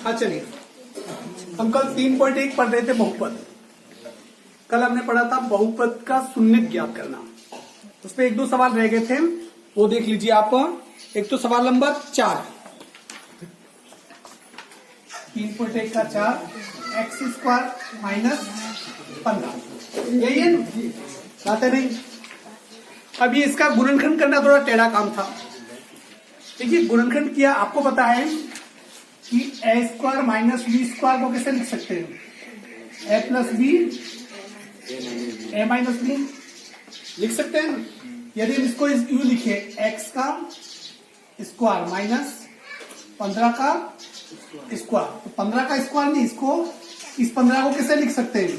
हाँ चलिए, हम कल 3.1 पढ़ रहे थे बहुपद। कल हमने पढ़ा था बहुपद का शून्य ज्ञात करना। उसपे एक दो सवाल रह गए थे, वो देख लीजिए आप। एक तो सवाल नंबर 4, 3.1 का 4, x² माइनस 15, यही है ना? बात है नहीं। अभी इसका गुणनखंड करना थोड़ा टेढ़ा काम था। देखिए गुणनखंड किया, आपको पता है कि a² माइनस b² को कैसे लिख सकते हैं? a plus b a minus b लिख सकते हैं। यदि हम इसको यूं लिखे x का स्क्वायर माइनस 15 का स्क्वायर, तो 15 का स्क्वायर नहीं, इसको इस 15 को कैसे लिख सकते हैं?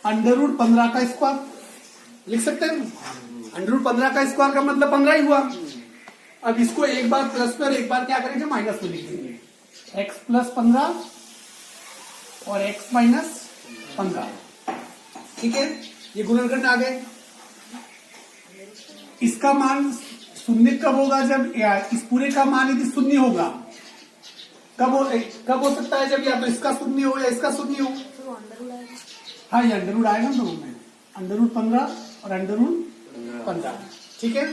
√15 का स्क्वायर लिख सकते हैं। √15 का स्क्वायर का मतलब 15 ही हुआ। अब इसको एक बार प्लस में और एक बार क्या करेंगे? माइनस में लिख देंगे। x प्लस 15 और x माइनस 15, ठीक है। ये गुणनखंड आ गए। इसका मान शून्य कब होगा? जब इस पूरे का मान यदि शून्य होगा। कब हो सकता है? जब या तो इसका शून्य हो या इसका शून्य हो। हाँ, ये अंडर रूट आएगा दोनों में, √15 और √15, ठीक है।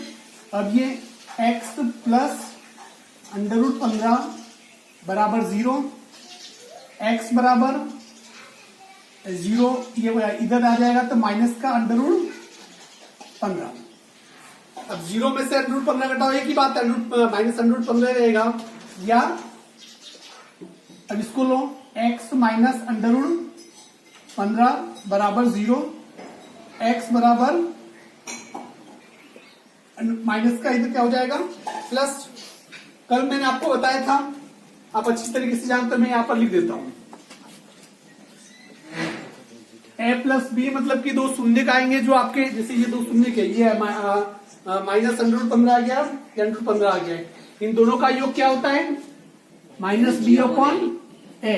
अब ये x प्लस √15 बराबर 0, x बराबर 0, ये इधर आ जाएगा तो माइनस का √15। अब 0 में से √15 घटाओ, एक ही बात है, माइनस √15 रहेगा। या अब इसको लो, x माइनस √15 बराबर 0, x बराबर माइनस का इधर क्या हो जाएगा? प्लस। कल मैंने आपको बताया था, आप अच्छी तरीके से जानते हो, मैं यहां पर लिख देता हूं। a प्लस बी मतलब कि दो शून्य आएंगे जो आपके, जैसे ये दो शून्य के, ये माइनस √15 आ गया या √15 आ गया। इन दोनों का योग क्या होता है? माइनस बी अपॉन a,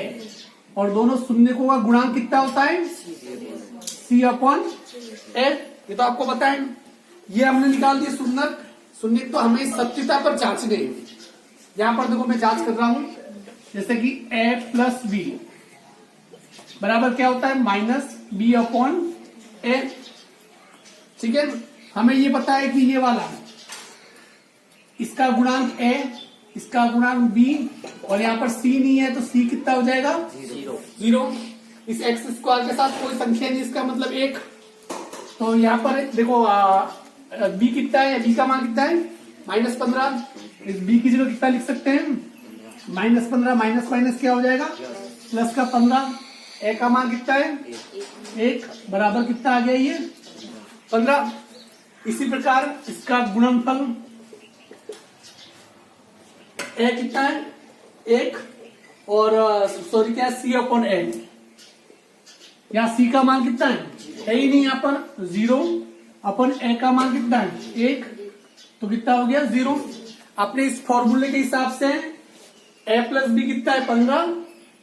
और दोनों शून्य को का गुणांक कितना होता है? c upon a। ये तो आपको पता है। ये हमने निकाल दिया शून्य। तो हमें सत्यता पर जांचने, यहां पर देखो मैं जांच कर रहा हूं। जैसे कि a प्लस बी बराबर क्या होता है? माइनस बी अपॉन a, ठीक है। हमें ये पता है कि ये वाला इसका गुणांक a, इसका गुणांक b, और यहाँ पर c नहीं है तो c कितना हो जाएगा? 0। इस x² के साथ कोई संख्या नहीं, इसका मतलब 1। तो यहाँ पर देखो b कितना है? b का मान कितना है? -15। इस b की जगह कितना लिख सकते हैं? -15 माइनस माइनस क्या हो जाएगा? प्लस का 15। a का मान कितना है? 1 बराबर कितना आ गया? ये 15। इसी प्रकार इसका गुणनफल a कितना है? 1, और सॉरी क्या है? c upon a। यहाँ c का मान कितना है? है ही नहीं यहाँ पर, 0 अपन a का मान कितना है? 1, तो कितना हो गया? 0। अपने इस फॉर्मूले के हिसाब से a प्लस बी कितना है? 15,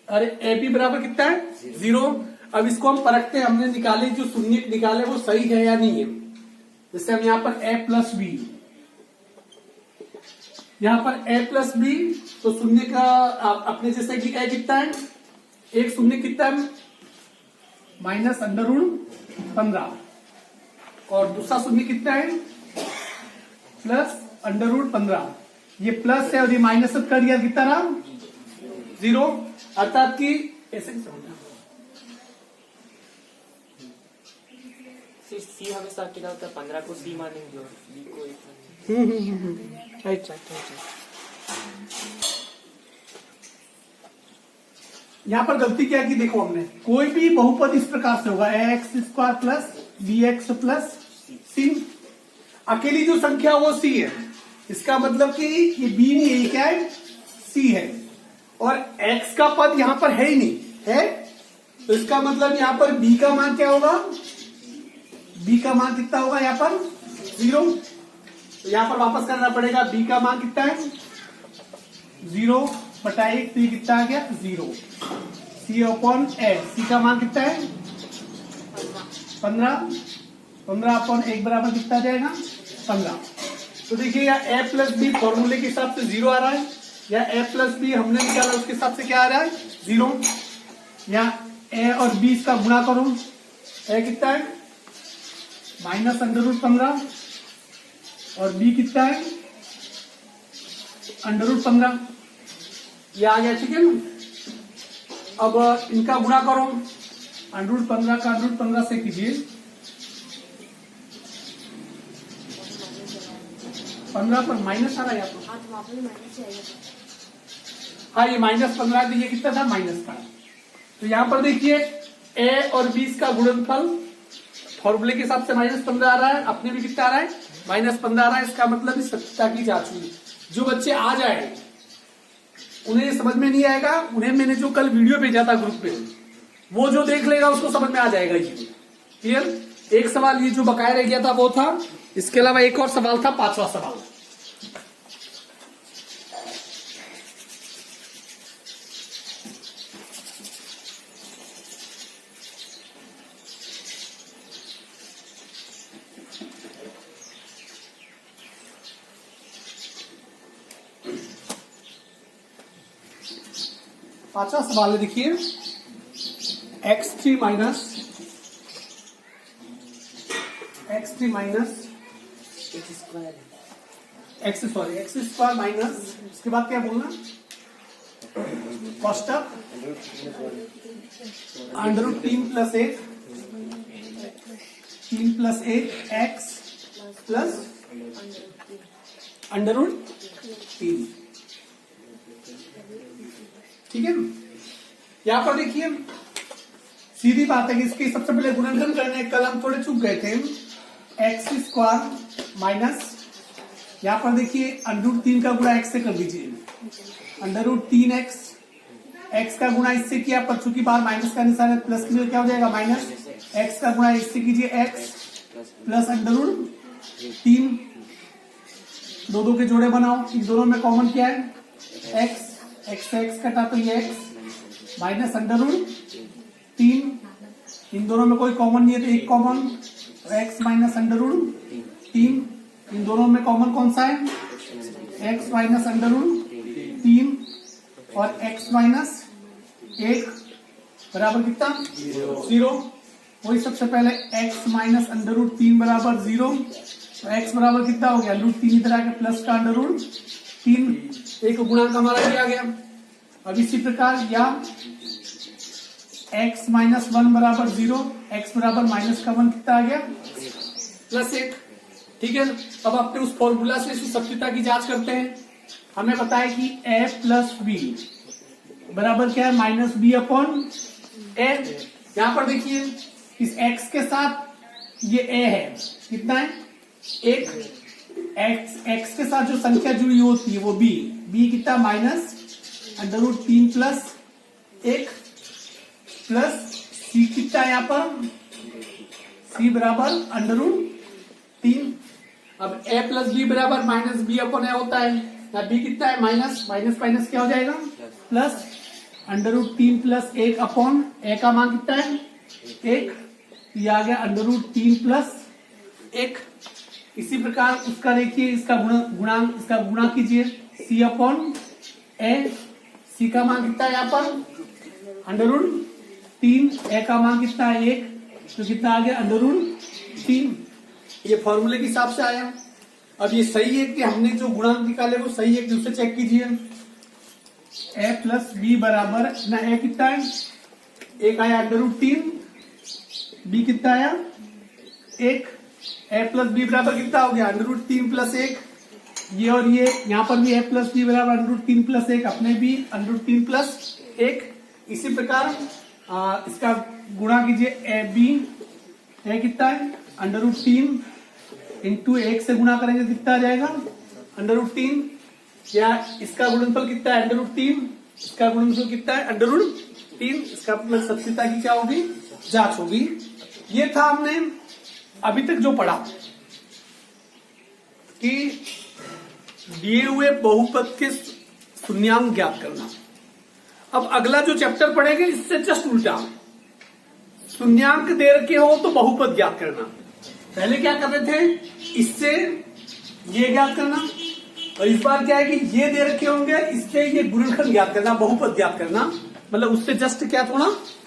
और ए बी बराबर कितना है? 0। अब इसको हम परखते हैं, हमने निकाले जो शून्य निकाले वो सही है या नहीं है। जैसे हम यहाँ पर a प्लस बी, यहाँ पर a प्लस बी, तो शून्य का अपने जैसे कि a कितना है? एक शून्य कितना है? माइनस √15, और दूसरा शून्य कितना है? प्लस √15। ये प्लस है और ये माइनस कर दिया, कितना रहा? 0। अर्थात कि ऐसे समझना, सी हमेशा क्या होता है? 15 को सी मानेंगे और बी को 1 मानेंगे। राइट। यहाँ पर गलती क्या की? देखो हमने कोई भी बहुपद इस प्रकार से होगा, ax² plus bx plus c। अकेली जो संख्या वो c है, इसका मतलब कि ये b नहीं है, ये क्या है? c है। और x का पद यहाँ पर है ही नहीं है, तो इसका मतलब यहाँ पर b का मान क्या होगा? b का मान कितना होगा यहाँ पर? 0। तो यहाँ पर वापस करना पड़ेगा, b का मान कितना है? 0/1, तो ये कितना आ गया? 0। c अपॉन a, c का मान कितना है? 15। 15/1 बराबर कितना आ जाएगा? 15। तो देखिए यहाँ a प्लस बी फॉर्मूले के हिसाब से 0 आ रहा है। या ए प्लस बी हमने निकाला उसके हिसाब से क्या आ रहा है 0, या ए और बी का गुणा करो, ए कितना है -√15 और बी कितना है √15, ये आ गया, ठीक है ना। अब इनका गुणा करो, √15 का √15 से कीजिए, 15 पर माइनस आ रहा है यहाँ पर, हाँ ये -15 तो ये कितना था माइनस था। तो यहाँ पर देखिए ए और 20 का गुणनफल फॉर्मूले के हिसाब से -15 आ रहा है, अपने भी कितना आ रहा है -15 आ रहा है। इसका मतलब इस सत्यता की जांच हुई। जो बच्चे आ जाए उन्हें समझ में नहीं आएगा, उन्हें मैंने जो कल वीडियो भेजा था ग्रुप पे वो जो देख लेगा उसको समझ में आ जाएगा ये। क्लियर। एक सवाल ये जो बकाया रह गया था वो था, इसके अलावा एक और सवाल था, 5वां सवाल। पांचवा सवाल है, देखिए x3 माइनस x2 माइनस, उसके बाद क्या बोलना, कोष्टक √3 + 1 3 + 1 x प्लस √3, ठीक है ना। यहां पर देखिए सीधी बात है कि इसकी सबसे पहले गुणनखंड करने, कल हम थोड़े चूक गए थे, x² माइनस, यहां पर देखिए √3 का गुणा x से कर दीजिए, √3x, x का गुणा इससे किया पर चूंकि बाहर माइनस का निशान है प्लस की क्या हो जाएगा माइनस, x का गुणा इससे कीजिए x प्लस √3, दो के जोड़े बनाओ, इन दोनों में कॉमन क्या है x, x से x कटा तो ये x माइनस √3, इन दोनों में कोई कॉमन नहीं है तो एक कॉमन, x माइनस √3, इन दोनों में कॉमन कौन सा है x माइनस √3 और x माइनस 1 बराबर कितना 0। वही सबसे पहले x माइनस √3 बराबर 0, तो x बराबर कितना हो गया √3, इधर आके प्लस का √3, एक गुणांक हमारा दिया गया। अब इसी प्रकार या x माइनस 1 बराबर 0, x बराबर माइनस का 1 कितना आ गया +1, ठीक है। अब अपने उस फॉर्मूला से इसकी सत्यता की जांच करते हैं। हमें पता है कि a प्लस बी बराबर क्या है -b/a। यहां पर देखिए इस x के साथ ये a है, कितना है 1, x के साथ जो संख्या जुड़ी होती है वो b कितना -√3 प्लस 1 प्लस c कितना है यहाँ पर c बराबर √3। अब a प्लस b बराबर -b/a होता है, या b कितना है माइनस माइनस क्या हो जाएगा प्लस √3 प्लस 1 अपॉन a का मान कितना है 1, ये आ गया √3 प्लस 1। इसी प्रकार उसका देखिए इसका गुणांक, इसका गुणा कीजिए c/a, c का मान कितना है यहाँ पर √3, a का मान कितना है 1, तो कितना आ गया √3। ये फॉर्मूले के हिसाब से आया। अब ये सही है कि हमने जो गुणांक निकाले वो सही है कि दूसरे चेक कीजिए। a प्लस बी बराबर ना a कितना है 1 आया √3, b कितना आया 1, a प्लस बी बराबर कितना हो गया √3 प्लस 1, ये और ये यहाँ पर भी a प्लस बी बराबर √3 प्लस 1, अपने भी √3 प्लस 1। इसी प्रकार इसका गुणा कीजिए a कितना है √3 इंटू 1 से गुणा करेंगे कितना आ जाएगा √3, या इसका गुणनफल कितना है √3, इसका गुणनफल कितना है √3। इसका मतलब सत्यता की क्या होगी जांच होगी। ये था हमने अभी तक जो पढ़ा कि दिए हुए बहुपद के शून्यांक ज्ञात करना। अब अगला जो चैप्टर पढ़ेंगे इससे जस्ट उल्टा, शून्यांक दे रखे हो तो बहुपद ज्ञात करना। पहले क्या कर रहे थे, इससे ये ज्ञात करना, और इस बार क्या है कि ये दे रखे होंगे, इससे ये गुणनखंड ज्ञात करना, बहुपद ज्ञात करना, मतलब उससे जस्ट क्या थोड़ा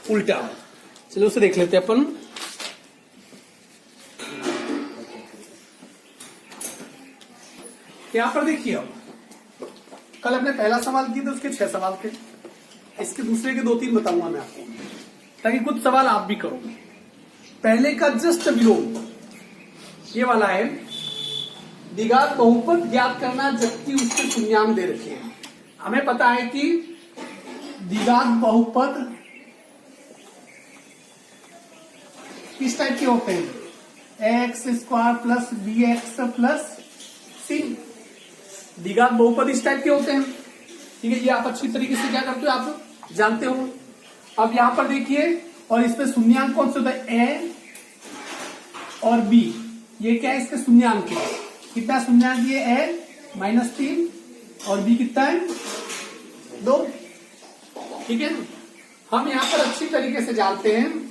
उल्टा। चलो उसे देख लेते हैं अपन। यहां पर देखिए, अब कल अपने पहला सवाल किए थे, उसके 6 सवाल थे, इसके दूसरे के 2-3 बताऊंगा मैं आपको, ताकि कुछ सवाल आप भी करो। पहले का जस्ट विलोम ये वाला है, द्विघात बहुपद ज्ञात करना जबकि उसके शून्यांक दे रखे हैं। हमें पता है कि द्विघात बहुपद किस टाइप के होते हैं, x² plus bx plus c। द्विघात बहुपद इस टाइप के होते हैं, ठीक है। ये आप अच्छी तरीके से क्या करते हो, आप जानते हो। अब यहां पर देखिए, और इसमें शून्यांक कौन से होता है, a और b, ये क्या है, इसके शून्यांक है। कितना शून्यांक, ये a -3 और b कितना है 2, ठीक है। हम यहां पर अच्छी तरीके से जानते हैं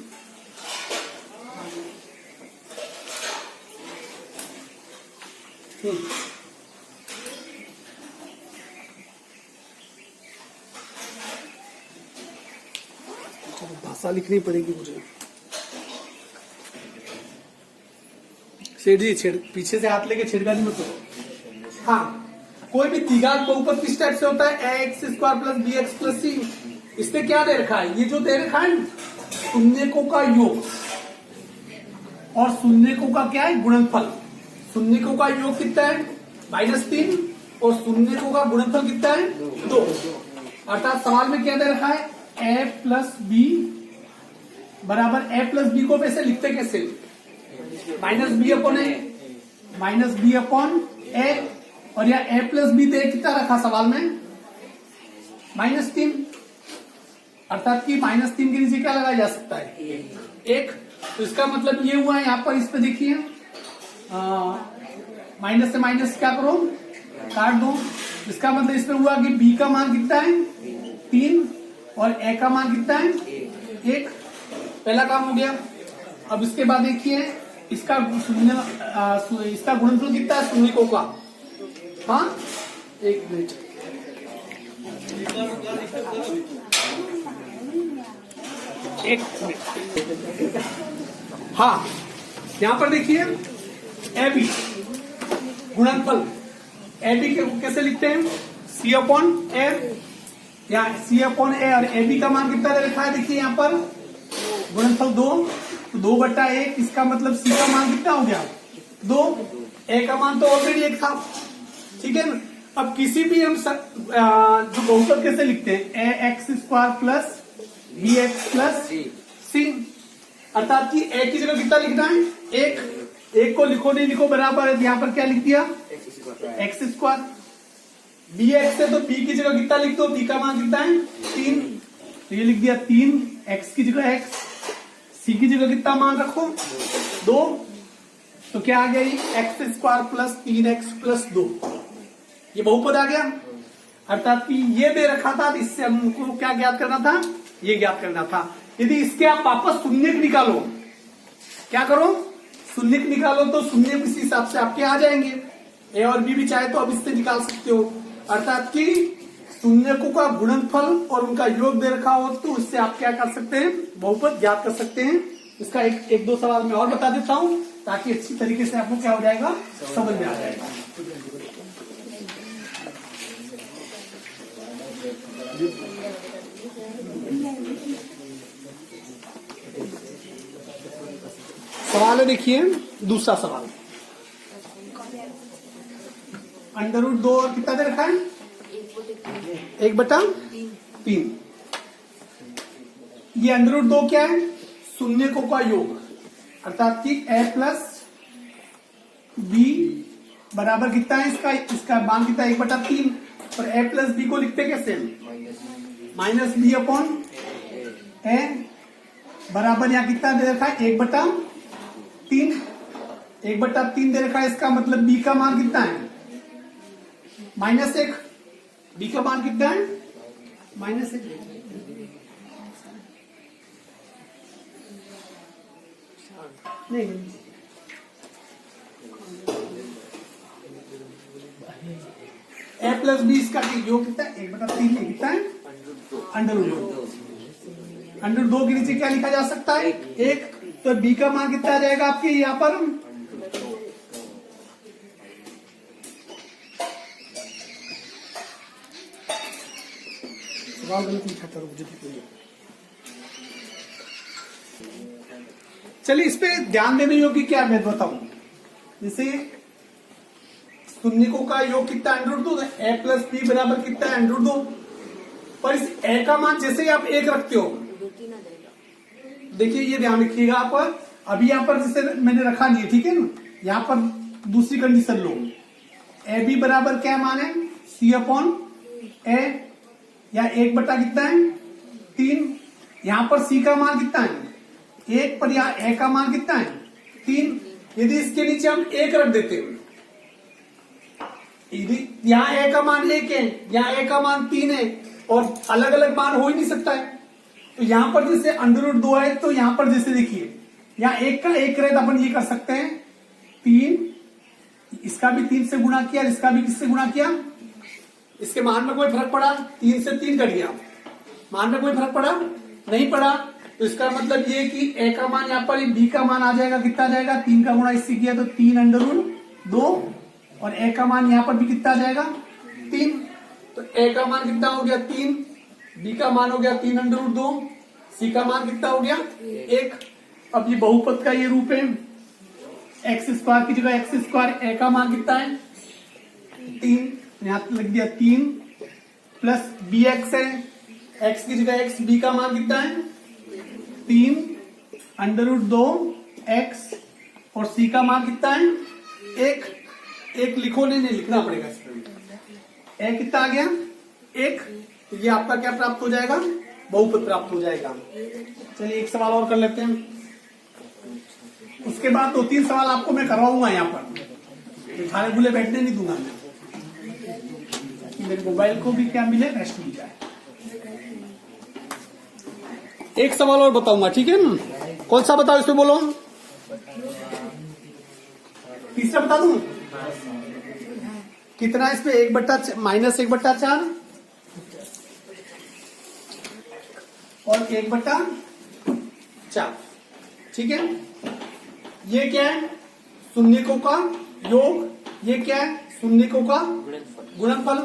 भाषा लिखनी पड़ेगी मुझे। सेठ जी पीछे से हाथ लेके छेड़खानी मत करो। हाँ, कोई भी द्विघात बहुपद किस टाइप से होता है, x² plus bx plus c। इसमें क्या दे रखा है, ये जो दे रखा है शून्यकों का योग और शून्यकों का क्या है, गुणनफल। शून्यकों का योग कितना है -3 और शून्यकों का गुणनफल कितना है 2। अर्थात सवाल में क्या दे रखा है, a प्लस b बराबर a प्लस बी को वैसे लिखते कैसे, -b upon a, -b upon a, और यह a प्लस बी दे कितना रखा सवाल में -3। अर्थात कि -3 के नीचे क्या लगाया जा सकता है, 1। तो इसका मतलब ये हुआ है, यहां पर इस पे देखिए माइनस से माइनस क्या करो, काट दो। इसका मतलब इसमें हुआ कि b का मान कितना है 3 और a का मान कितना है 1। पहला काम हो गया। अब इसके बाद देखिए, इसका इसका गुणनफल कितना है शून्यकों का, हाँ 1 मिनट, हाँ यहां पर देखिए ए बी गुणनफल, ए बी कैसे लिखते हैं, c अपॉन ए, या c अपॉन ए, और ए बी का मान कितना दे रखा है, देखिए यहाँ पर गुणनफल 2, तो 2/1, इसका मतलब c का मान कितना हो गया 2, a का मान तो ऑलरेडी 1 था, ठीक है ना। अब किसी भी हम जो बहुपद कैसे लिखते हैं, ax² plus bx plus c। अर्थात कि a की जगह कितना लिखना है 1 को लिखो नहीं लिखो बराबर है, यहाँ पर क्या लिख दिया x²। bx है तो b की जगह कितना लिख दो, b का मान कितना है 3, तो ये लिख दिया 3, x की जगह x, c की जगह कितना मान रखो 2, तो क्या आ गया ये x² प्लस 3x प्लस 2, ये बहुपद आ गया। अर्थात कि ये दे रखा था, इससे हमको क्या ज्ञात करना था, ये ज्ञात करना था। यदि इसके आप वापस शून्यक निकालो, क्या करो शून्यक निकालो, तो शून्य इसी हिसाब से आपके आ जाएंगे। ए और बी भी चाहे तो अब इससे निकाल सकते हो। अर्थात कि शून्यकों का गुणनफल और उनका योग दे रखा हो, तो उससे आप क्या कर सकते हैं, बहुपद ज्ञात कर सकते हैं। इसका एक दो सवाल मैं और बता देता हूं, ताकि अच्छी तरीके से आपको क्या हो जाएगा, समझ में आ जाएगा। सवाल है, देखिए दूसरा सवाल, √2 और कितना दे रखा है 1/3। ये √2 क्या है, शून्यकों का योग। अर्थात कि a प्लस बी बराबर कितना है, इसका मान कितना है 1/3, और a प्लस बी को लिखते कैसे, -b अपॉन a बराबर यहाँ कितना दे रखा है 1/3, 1/3 दे रखा है। इसका मतलब b का मान कितना है -1, b का मान कितना है -1। नहीं ए प्लस बी इसका योग कितना है 1/3 में कितना है √2 के नीचे क्या लिखा जा सकता है 1। तो बी का मान कितना आ जाएगा आपके यहाँ पर गलत लिखा था मुझे। चलिए इस पे ध्यान देने योग्य क्या मैं बताऊं। जैसे शून्यकों का योग कितना √2 तो ए प्लस बी बराबर कितना है √2। पर इस ए का मान जैसे ही आप 1 रखते हो देखिए ये ध्यान रखिएगा आप अभी यहाँ पर जैसे मैंने रखा नहीं है ठीक है ना। यहाँ पर दूसरी कंडीशन लो ए बी बराबर क्या मान है C/A या 1 बटा कितना है 3। यहाँ पर C का मान कितना है 1 पर यहाँ ए का मान कितना है 3। यदि इसके नीचे हम 1 रख देते हैं यदि यहाँ ए का मान 1 है यहाँ ए का मान 3 है और अलग अलग मान हो ही नहीं सकता है। तो यहाँ पर जैसे √2 है तो यहाँ पर जैसे देखिए यहाँ 1 का 1 रहे तो अपन ये कर सकते हैं 3 इसका भी 3 से गुणा किया इसका भी किससे गुणा किया। इसके मान में कोई फर्क पड़ा 3 से 3 कट गया मान में कोई फर्क पड़ा नहीं पड़ा। तो इसका मतलब ये कि ए का मान यहाँ पर बी का मान आ जाएगा कितना आ जाएगा 3 का गुणा इससे किया तो 3√2 और ए का मान यहाँ पर भी कितना आ जाएगा 3। तो ए का मान कितना हो गया 3 बी का मान हो गया 3√2 सी का मान कितना हो गया 1। अब ये बहुपद का ये रूप है x² की जगह x²। ए का मान कितना है 3 यहाँ लग दिया 3 प्लस bx है x की जगह x b का मान कितना है 3√2 x और c का मान कितना है 1 लिखो नहीं लिखना पड़ेगा इसमें। ए कितना आ गया 1। तो ये आपका क्या प्राप्त हो जाएगा बहुपद प्राप्त हो जाएगा। चलिए एक सवाल और कर लेते हैं उसके बाद 2-3 सवाल आपको मैं करवाऊंगा यहाँ पर खाने भूले बैठने नहीं दूंगा मैं मेरे मोबाइल को भी क्या मिले रेस्ट मिल जाए। एक सवाल और बताऊंगा ठीक है ना। कौन सा बताओ इसमें बोलो तीसरा बता दूं कितना इसमें -1/4 और 1/4 ठीक है। ये क्या है शून्यकों का योग ये क्या है शून्यकों का गुणनफल।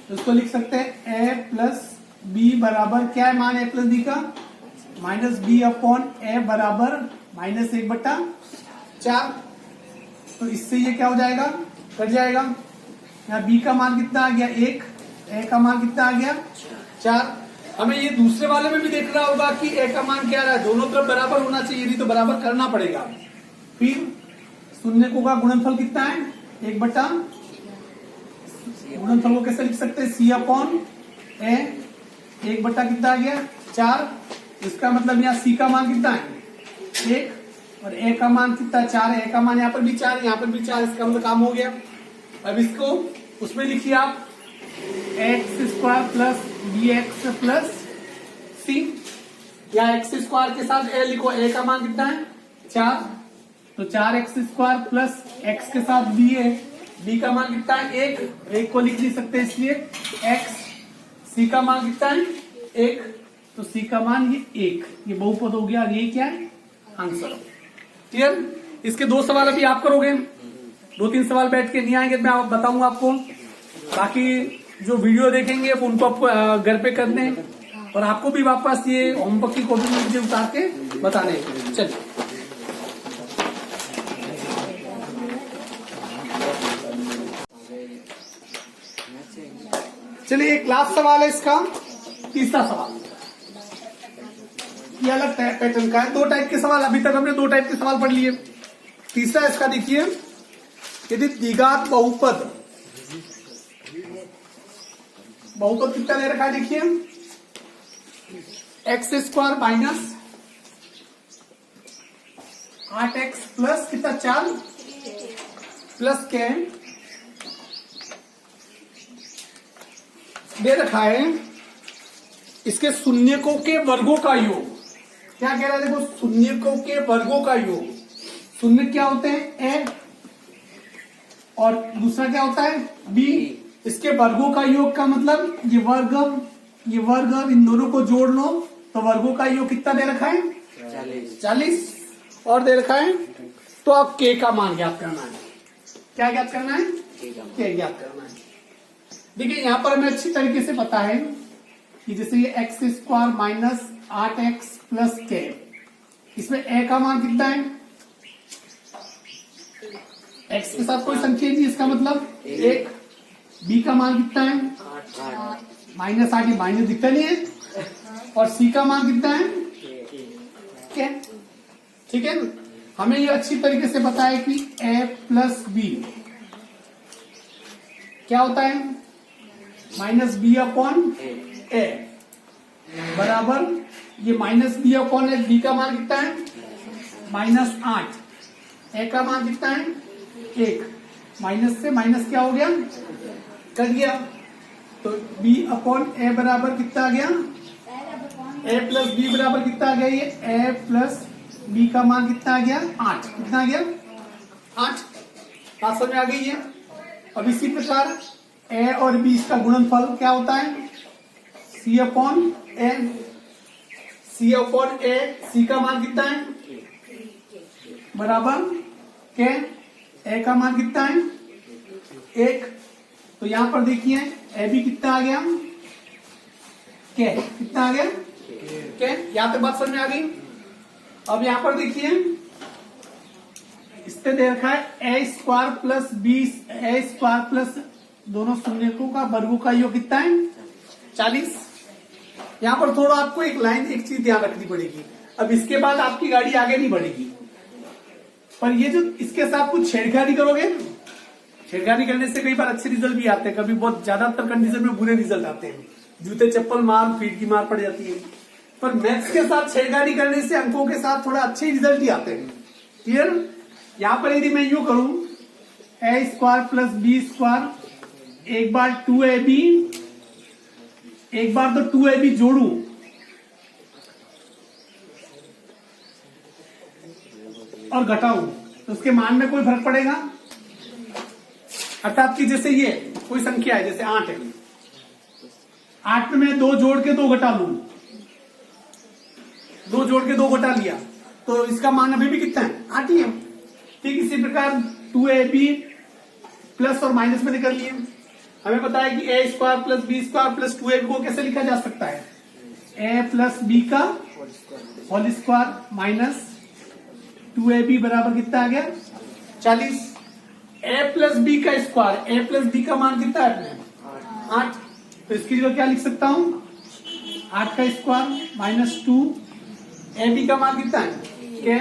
तो इसको लिख सकते हैं a प्लस बी बराबर क्या है मान a प्लस बी का -b/a बराबर -1/4। तो इससे ये क्या हो जाएगा कट जाएगा। यहाँ b का मान कितना आ गया 1 a का मान कितना आ गया 4। हमें ये दूसरे वाले में भी देखना होगा कि a का मान क्या रहा है दोनों तरफ बराबर होना चाहिए यदि तो बराबर करना पड़ेगा। फिर शून्यकों का गुणनफल कितना है 1/। गुणनफल को कैसे लिख सकते हैं C/A 1/, कितना आ गया 4। इसका मतलब यहाँ C का मान कितना है 1 और A का मान कितना 4 है। A का मान यहाँ पर भी 4 यहाँ पर भी 4 इसका मतलब काम हो गया। अब इसको उसमें लिखिए आप x² plus bx plus c या x² के साथ a लिखो। a का मान कितना है 4 तो 4x² प्लस x के साथ b है b का मान कितना है 1 को लिख नहीं सकते इसलिए x। c का मान कितना है 1 तो c का मान ये 1 ये बहुपद हो गया और ये क्या है आंसर। क्लियर। इसके 2 सवाल अभी आप करोगे 2-3 सवाल बैठ के नहीं आएंगे मैं बताऊंगा आपको। बाकी जो वीडियो देखेंगे उनको आपको घर पे करने और आपको भी वापस ये होमवर्क की कॉपी में मुझे उतार के बताने। चलिए चलिए एक लास्ट सवाल है इसका तीसरा सवाल। ये अलग पैटर्न का है 2 टाइप के सवाल अभी तक हमने 2 टाइप के सवाल पढ़ लिए। तीसरा इसका देखिए यदि द्विघात बहुपद कितना ले रखा है देखिए x² माइनस 8x प्लस कितना 4 प्लस के दे रखा है इसके शून्यकों के वर्गों का योग। क्या कह रहा है देखो शून्यकों के वर्गों का योग। शून्य क्या होते हैं a और दूसरा क्या होता है b। इसके वर्गों का योग का मतलब ये वर्ग अब इन दोनों को जोड़ लो तो वर्गों का योग कितना दे रखा है? 40 और दे रखा है। तो अब k का मान ज्ञात करना है। क्या ज्ञात करना है? k ज्ञात करना है। देखिए यहां पर हमें अच्छी तरीके से पता है कि जैसे ये x² minus 8x plus k, इसमें a का मान कितना है? x के साथ कोई संख्या नहीं, इसका मतलब 1। b का मान कितना है? -8, ये माइनस दिखता नहीं है। और c का मान कितना है? k। ठीक है, हमें ये अच्छी तरीके से पता है कि a प्लस b क्या होता है? -b अपॉन a बराबर ये -b अपॉन a, b का मान कितना है? -8, a का मान कितना है? 1। माइनस से माइनस क्या हो गया? कट गया। तो b अपॉन a बराबर कितना आ गया? a प्लस b बराबर कितना आ गया? ये a प्लस b का मान कितना आ गया? 8। कितना आ गया? 8। बात समझ में आ गई है। अब इसी प्रकार a और b का गुणनफल क्या होता है? c upon a। c upon a, c का मान कितना है? बराबर k, a का मान कितना है? 1। तो यहां पर देखिए a b कितना आ गया? k। कितना आ गया? k। यहां तक बात समझ में आ गई। अब यहां पर देखिए इससे दे रखा है a² प्लस a² प्लस दोनों शून्यकों का वर्गों का योग कितना है? 40। यहां पर थोड़ा आपको एक चीज ध्यान रखनी पड़ेगी। अब इसके बाद आपकी गाड़ी आगे नहीं बढ़ेगी, पर ये जो इसके साथ कुछ छेड़खानी करोगे, छेड़खानी करने से कई बार अच्छे रिजल्ट भी आते हैं, कभी बहुत ज्यादातर कंडीशन में बुरे रिजल्ट आते हैं, जूते चप्पल मार पीठ की मार पड़ जाती है। पर मैथ्स के साथ छेड़खानी करने से अंकों के साथ थोड़ा अच्छे रिजल्ट ही आते हैं। क्लियर? यहां पर यदि मैं यूं करूं a² प्लस b², एक बार 2ab, एक बार तो 2ab जोड़ू और घटाऊं तो उसके मान में कोई फर्क पड़ेगा? अर्थात कि जैसे ये कोई संख्या है, जैसे 8 है, 8 में मैं 2 जोड़ के 2 घटा लूं, 2 जोड़ के 2 घटा लिया तो इसका मान अभी भी कितना है? 8 ही है। ठीक इसी प्रकार 2ab प्लस और माइनस में निकल लिए। हमें पता है कि a² plus b² plus 2ab को कैसे लिखा जा सकता है? a प्लस b का होल स्क्वायर माइनस 2ab बराबर कितना आ गया? 40। a प्लस b का स्क्वायर, a प्लस b का मान कितना है अपने? 8। तो इसकी जगह क्या लिख सकता हूं? 8 का स्क्वायर माइनस 2, ab का मान कितना है? k।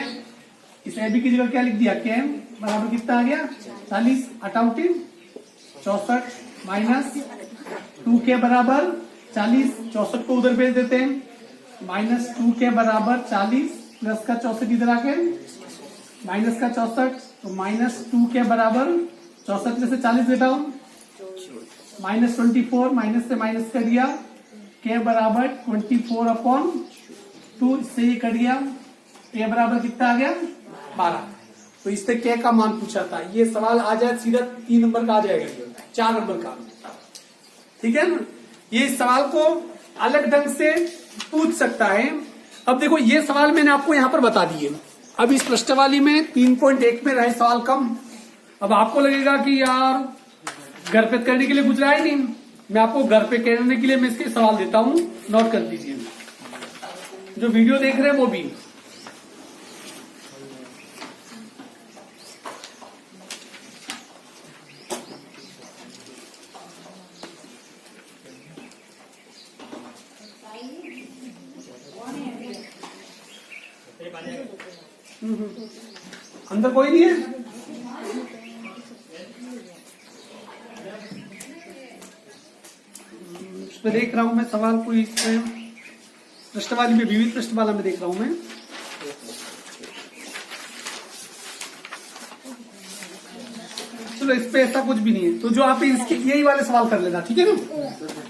इस ab की जगह क्या लिख दिया? k बराबर कितना आ गया? 40। अटाउटिंग 64 माइनस 2k बराबर 40, 64 को उधर भेज देते हैं। माइनस 2k बराबर 40 प्लस का 64 इधर आके माइनस का 64, तो माइनस 2k बराबर 64 में से 40 घटाओ माइनस 24, माइनस से माइनस कर दिया, k बराबर 24 अपॉन 2, इससे ये कट गया, a बराबर कितना आ गया? 12। तो इससे k का मान पूछा था। ये सवाल आ जाए सीधा 3 नंबर का आ जाएगा, 4 नंबर का। ठीक है ना? ये इस सवाल को अलग ढंग से पूछ सकता है। अब देखो ये सवाल मैंने आपको यहां पर बता दिए। अब इस प्रश्नावली में 3.1 में रहे सवाल कम। अब आपको लगेगा कि यार घर पे करने के लिए कुछ रहा ही नहीं। मैं आपको घर पे करने के लिए मैं इसके सवाल देता हूं, नोट कर लीजिए। जो वीडियो देख रहे हैं वो भी। अंदर कोई नहीं है? इसमें देख रहा हूं मैं सवाल कोई, इसमें प्रश्नवाली में विविध प्रश्नवाला में देख रहा हूं मैं। चलो इस पे ऐसा कुछ भी नहीं है, तो जो आप इसके यही वाले सवाल कर लेना, ठीक है ना?